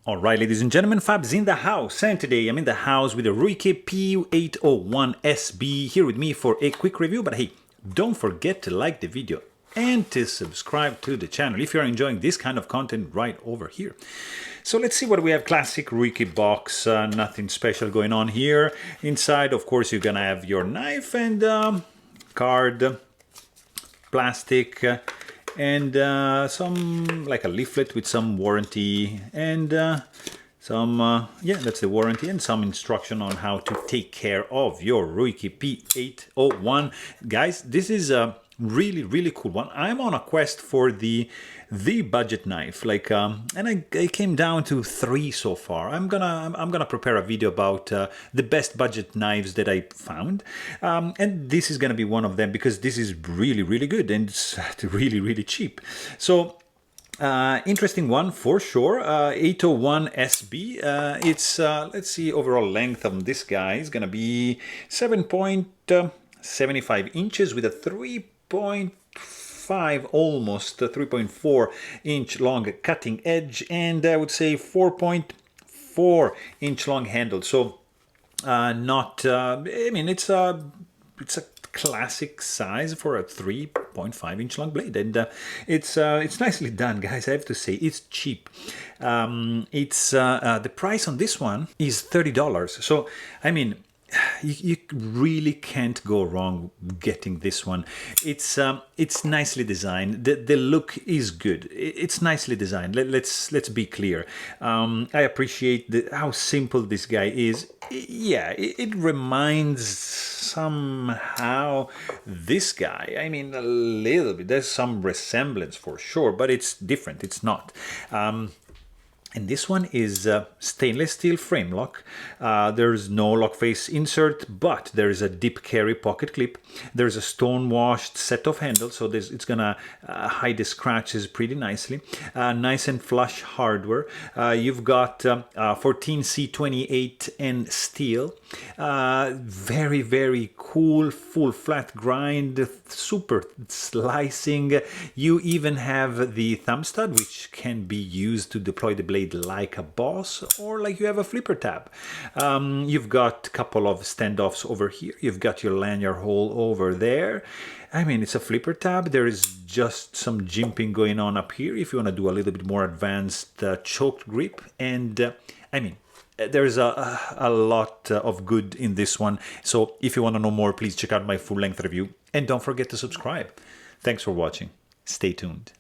All right, ladies and gentlemen, Fab's in the house, and today I'm in the house with the Ruike P-801 SB here with me for a quick review. But hey, don't forget to like the video and to subscribe to the channel if you're enjoying this kind of content right over here. So let's see what we have. Classic Ruike box, nothing special going on here. Inside, of course, you're gonna have your knife and card, plastic, and some like a leaflet with some warranty and some yeah, that's the warranty, and some instruction on how to take care of your Ruike P-801. Guys, this is a really cool one. I'm on a quest for the budget knife, like and I came down to 3 so far. I'm gonna prepare a video about the best budget knives that I found, and this is gonna be one of them because this is really good and it's really cheap. So interesting one for sure. 801 SB. It's let's see, overall length of this guy is gonna be 7.75 inches with a 3.5, almost 3.4 inch long cutting edge, and I would say 4.4 inch long handle. So not I mean, it's a classic size for a 3.5 inch long blade, and it's nicely done, guys. I have to say it's cheap. It's the price on this one is $30. So I mean, you really can't go wrong getting this one. It's nicely designed. The look is good. It's nicely designed. Let's be clear. I appreciate how simple this guy is. Yeah, it reminds somehow this guy. I mean, a little bit. There's some resemblance for sure, but it's different. It's not. And this one is stainless steel frame lock. There's no lock face insert, but there is a dip carry pocket clip. There's a stone washed set of handles, so it's gonna hide the scratches pretty nicely. Nice and flush hardware. You've got 14C28 and steel. Very cool, full flat grind, super slicing. You even have the thumb stud, which can be used to deploy the blade like a boss, or like you have a flipper tab. You've got a couple of standoffs over here. You've got your lanyard hole over there. I mean, it's a flipper tab. There is just some jimping going on up here if you want to do a little bit more advanced choked grip. And I mean, there's a lot of good in this one. So if you want to know more, please check out my full-length review, and don't forget to subscribe. Thanks for watching. Stay tuned.